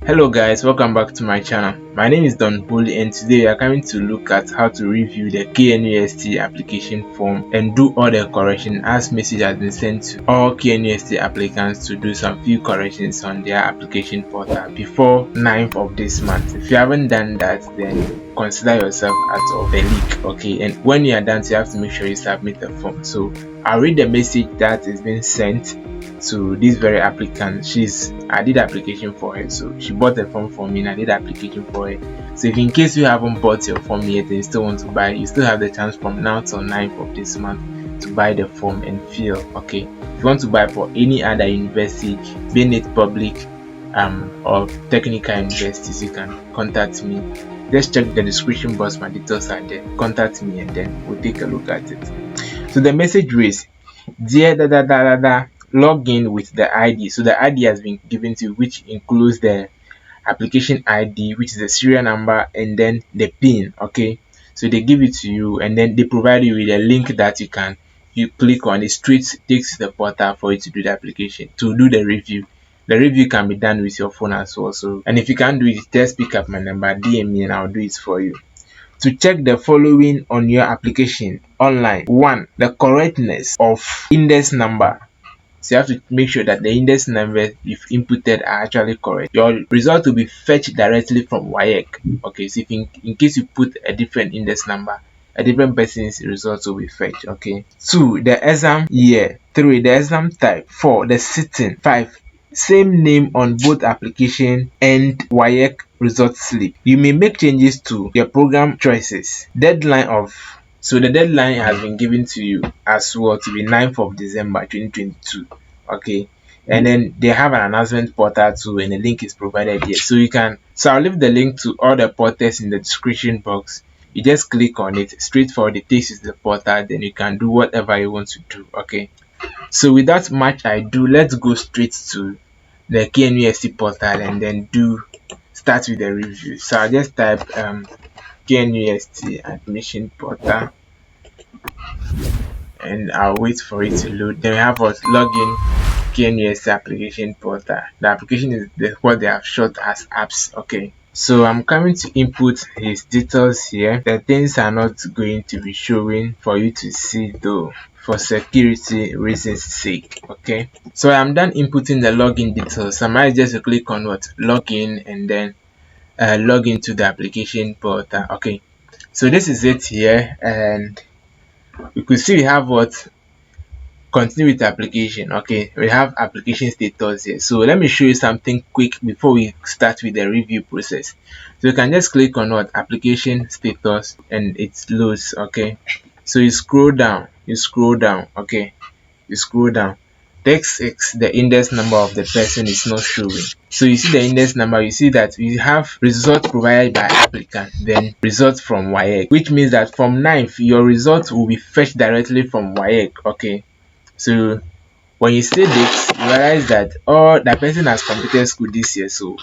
Hello guys, welcome back to my channel. My name is Don Holy and today we are coming to look at how to review the KNUST application form and do all the correction as message has been sent to all KNUST applicants to do some few corrections on their application portal before 9th of this month. If you haven't done that, then consider yourself out of the league, okay? And when you are done, you have to make sure you submit the form. So I'll read the message that is being sent to this very applicant. I did application for her, so she bought the form for me and I did application for her. So if in case you haven't bought your form yet and you still want to buy, you still have the chance from now till 9th of this month to buy the form and fill. Okay, if you want to buy for any other university, being it public or technical universities, you can contact me. Just check the description box, my details are there. Contact me and then we'll take a look at it. So the message reads, dear log in with the ID. So the ID has been given to you, which includes the application ID, which is the serial number, and then the PIN. Okay, so they give it to you and then they provide you with a link that you click on. It straight takes to the portal for you to do the application, to do the review. The review can be done with your phone as well. So, and if you can't do it, just pick up my number, DM me, and I'll do it for you. To check the following on your application online: 1. The correctness of index number. So you have to make sure that the index number you've inputted are actually correct. Your result will be fetched directly from WAEC. Okay, so if in case you put a different index number, a different person's results will be fetched. Okay. 2. The exam year. 3. The exam type. 4. The sitting. 5. Same name on both application and WAEC result slip. You may make changes to your program choices. So the deadline has been given to you as well to be 9th of December 2022. Okay, and then they have an announcement portal too, and the link is provided here. So I'll leave the link to all the portals in the description box. You just click on it, straightforward, it takes you to the portal, then you can do whatever you want to do. Okay, so without much ado, let's go straight to the KNUST portal and then start with the review. So I'll just type KNUST admission portal and I'll wait for it to load. Then we have us login KNUST application portal. The application is what they have short as apps. Okay, so I'm coming to input his details here. The things are not going to be showing for you to see though, for security reasons sake. Okay, so I'm done inputting the login details. I might just click on login and then log into the application portal. Okay, so this is it here, and you could see we have continue with application. Okay, we have application status here. So let me show you something quick before we start with the review process. So you can just click on application status and it loads. Okay, so you scroll down, okay, you scroll down. Text X, the index number of the person is not showing. So you see the index number, you see that we have result provided by applicant, then result from WAEC, which means that from 9th your result will be fetched directly from WAEC. Okay, so when you see this, you realize that that person has completed school this year, so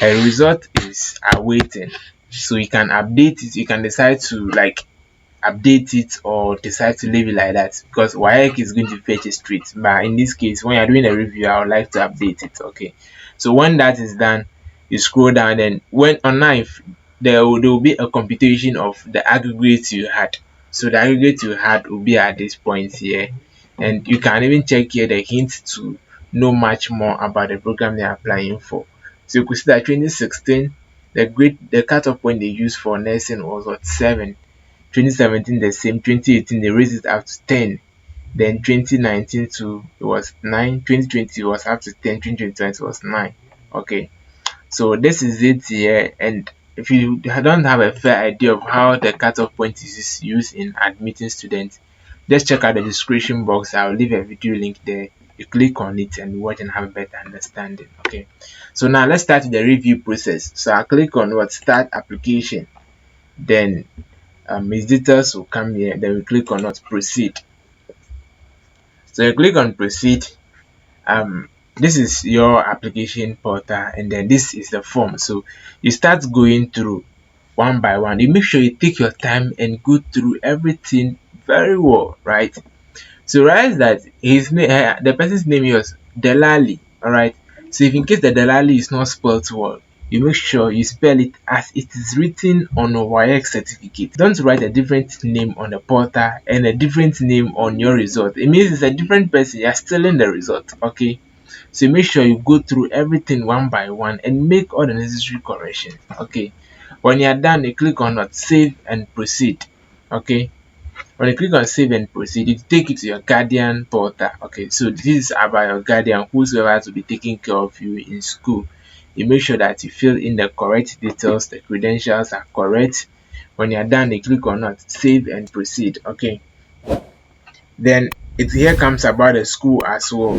her result is awaiting. So you can update it, you can decide to update it or decide to leave it like that, because WAEC is going to fetch it straight. But in this case, when you're doing a review, I would like to update it. Okay, so when that is done, you scroll down, and when on 9th there will be a computation of the aggregate you had. So the aggregate you had will be at this point here, and you can even check here the hint to know much more about the program they're applying for. So you could see that 2016 the cutoff point they used for nursing was 7. 2017 the same. 2018 they raised it up to 10. Then 2019 it was 9. 2020 was up to 10. 2021 it was 9. Okay, so this is it here. And if you don't have a fair idea of how the cutoff point is used in admitting students, just check out the description box. I'll leave a video link there. You click on it and watch and have a better understanding. Okay, so now let's start the review process. So I'll click on start application, then his details will come here, then we click on proceed. So you click on proceed. This is your application portal, and then this is the form. So you start going through one by one. You make sure you take your time and go through everything very well, right? So realize that his name, the person's name was Delali. All right, So if in case the Delali is not spelled well, you make sure you spell it as it is written on a WAEC certificate. Don't write a different name on the portal and a different name on your result. It means it's a different person. You're stealing the result. Okay. So make sure you go through everything one by one and make all the necessary corrections. Okay. When you are done, you click on save and proceed. Okay. When you click on save and proceed, it take it to your guardian portal. Okay, so this is about your guardian, whosoever to be taking care of you in school. You make sure that you fill in the correct details, the credentials are correct. When you're done, you click on save and proceed. Okay, then it here comes about the school as well.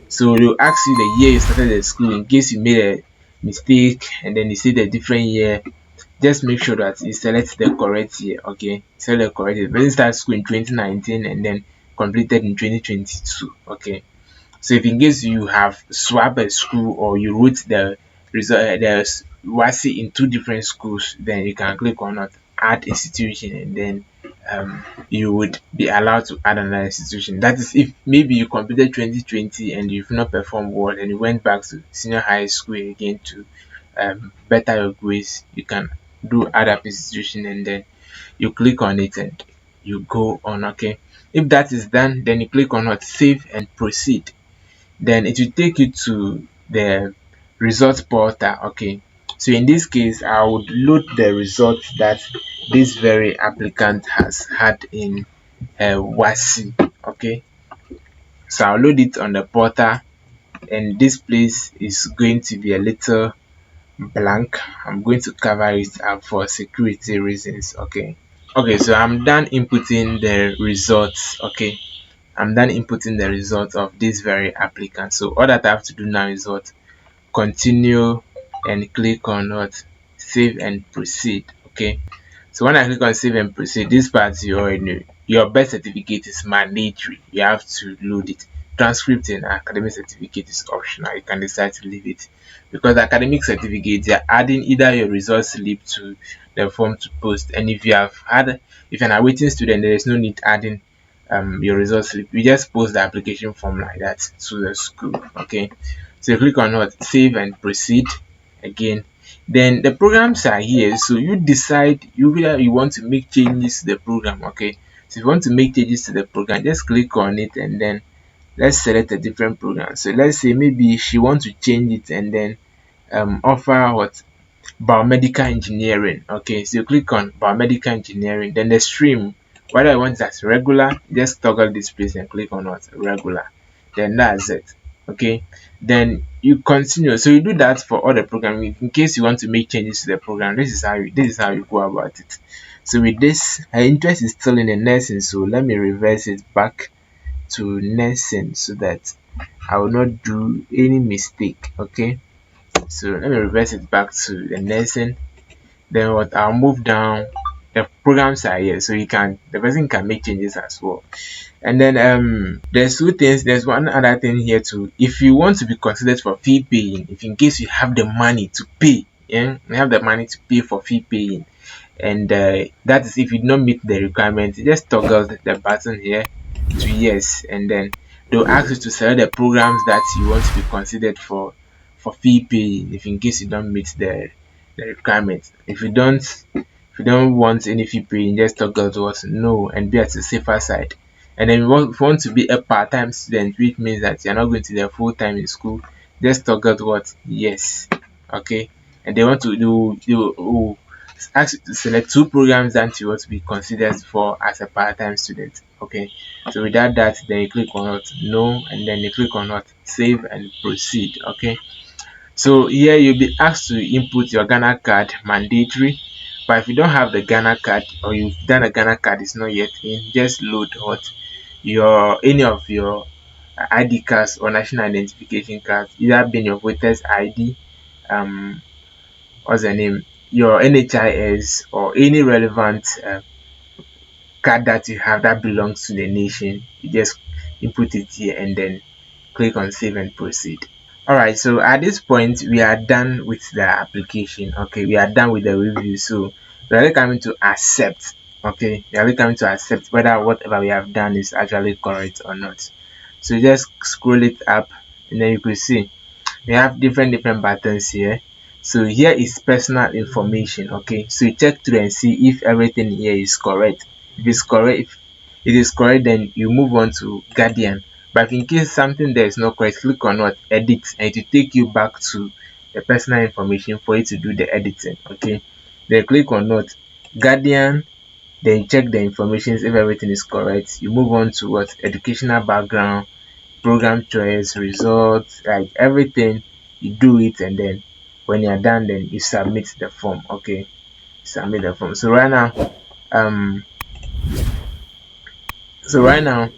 So they'll ask you the year you started the school in case you made a mistake and then you say the different year. Just make sure that you select the correct year. Okay, select the correct year. Person start school in 2019 and then completed in 2022. Okay, so if in case you have swapped a school or you wrote the result the WASI in two different schools, then you can click on add institution and then you would be allowed to add another institution. That is if maybe you completed 2020 and you've not performed well and you went back to senior high school again to better your grades, you can do add up institution and then you click on it and you go on. Okay, if that is done, then you click on save and proceed. Then it will take you to the result portal. Okay, so in this case I would load the results that this very applicant has had in WASI. Okay, so I'll load it on the portal and this place is going to be a little blank. I'm going to cover it up for security reasons. Okay, so I'm done inputting the results. Okay, I'm done inputting the results of this very applicant. So all that I have to do now is continue and click on save and proceed. Okay, so when I click on save and proceed, this part you already know. Your birth certificate is mandatory. You have to load it. Transcript and academic certificate is optional. You can decide to leave it because academic certificate you are adding either your result slip to the form to post, and if you're an awaiting student, there is no need adding your result slip. You just post the application form like that to the school. Okay, so you click on save and proceed again. Then the programs are here, so you decide whether you want to make changes to the program. Okay, so if you want to make changes to the program, just click on it and then let's select a different program. So let's say maybe she wants to change it and then offer biomedical engineering. Okay, so you click on biomedical engineering, then the stream, whether I want it as regular, just toggle this place and click on regular, then that's it. Okay, then you continue. So you do that for all the programming. In case you want to make changes to the program, this is how you go about it. So with this, her interest is still in the nursing, so let me reverse it back to nursing so that I will not do any mistake. Okay, so let me reverse it back to the nursing. Then I'll move down. The programs are here, so the person can make changes as well. And then there's two things. There's one other thing here too. If you want to be considered for fee paying, if in case you have the money to pay, you have the money to pay for fee paying, and that is if you don't meet the requirement, you just toggle the button here to yes, and then they'll ask you to select the programs that you want to be considered for fee paying. If in case you don't meet the requirement, if you don't want any fee paying, just toggle towards no and be at the safer side. And then if you want to be a part-time student, which means that you're not going to be full-time in school, just toggle towards yes. Okay, and they want to do ask you to select two programs that you want to be considered for as a part-time student. Okay, so without that, then you click on no and then you click on save and proceed. Okay, so here you'll be asked to input your Ghana card, mandatory. But if you don't have the Ghana card or you've done a Ghana card is not yet in, just load any of your ID cards or national identification cards, either being your voter's ID, what's the name, your NHIS, or any relevant card that you have that belongs to the nation. You just input it here and then click on save and proceed. Alright, so at this point we are done with the application. Okay, we are done with the review, so we are coming to accept. Okay, we are coming to accept whether whatever we have done is actually correct or not. So just scroll it up and then you could see We have different buttons here. So here is personal information. Okay, so you check through and see if everything here is correct. If it is correct, then you move on to guardian. But in case something there is not correct, click on what, edit, and it will take you back to the personal information for you to do the editing. Okay, then click on what, guardian, then you check the information if everything is correct. You move on to what, educational background, program choice, results, like everything. You do it, and then when you're done, then you submit the form. Okay, submit the form. Um so right now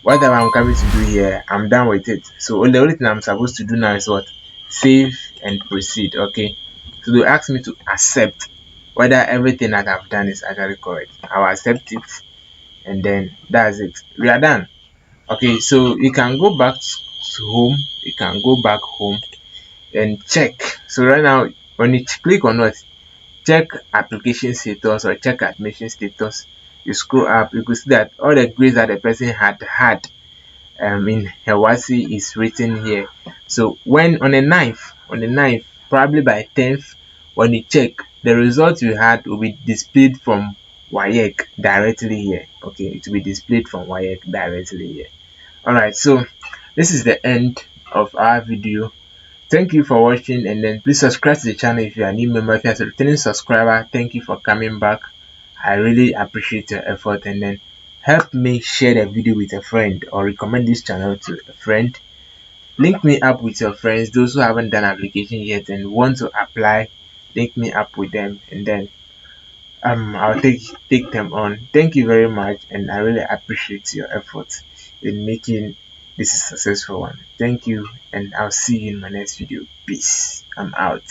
whatever I'm coming to do here, I'm done with it. So the only thing I'm supposed to do now is what, save and proceed. Okay, so they ask me to accept whether everything that I've done is actually correct. I'll accept it, and then that's it, we are done. Okay, so you can go back to home, you can go back home and check. So right now, when you click on what, check application status or check admission status, you scroll up, you could see that all the grades that the person had in her WASI is written here. So when on the ninth, probably by 10th, when you check, the results you had will be displayed from WAEC directly here. Okay, it will be displayed from WAEC directly here. Alright, so this is the end of our video. Thank you for watching, and then please subscribe to the channel if you are a new member. If you are a returning subscriber, thank you for coming back. I really appreciate your effort, and then help me share the video with a friend or recommend this channel to a friend. Link me up with your friends, those who haven't done application yet and want to apply. Link me up with them, and then I'll take them on. Thank you very much, and I really appreciate your efforts in making this a successful one. Thank you, and I'll see you in my next video. Peace. I'm out.